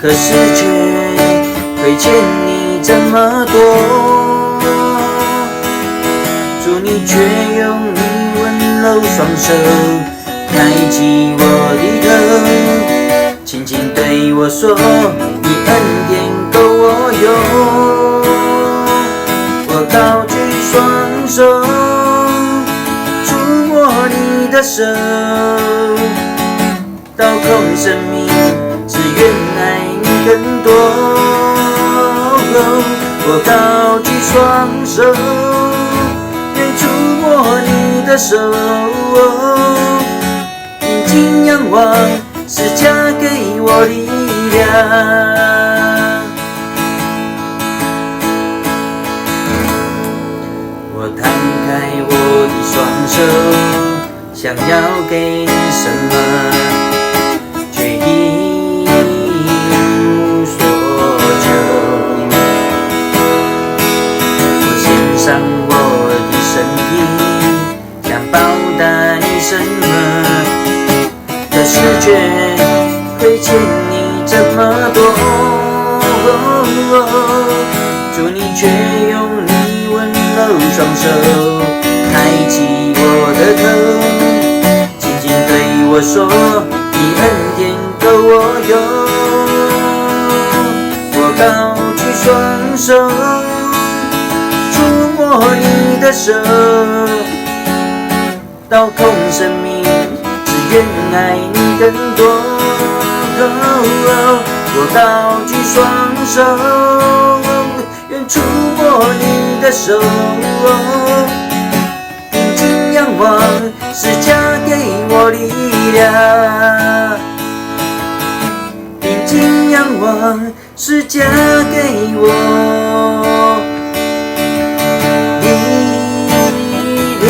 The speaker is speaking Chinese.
可是却亏欠你这么多。主，你却用你温柔双手抬起我的头，轻轻对我说，你恩典够我用。我高举双手，触摸你的手，倒空生命，只愿爱你更多。我高举双手，愿触摸你的手，定睛仰望，是加给我力量。我摊开我的双手，想要给你什么，却一无所求。我献上我的身体，想报答你什么，可是却亏欠你这么多。主，你却用你温柔双手抬起我的头，轻轻对我说，你恩典够我用。我高举双手，触摸你的手，倒空生命，只愿爱你更多。我高举双手，愿触摸你的手，定睛仰望，是加给我力量。定睛仰望，是加给我力量。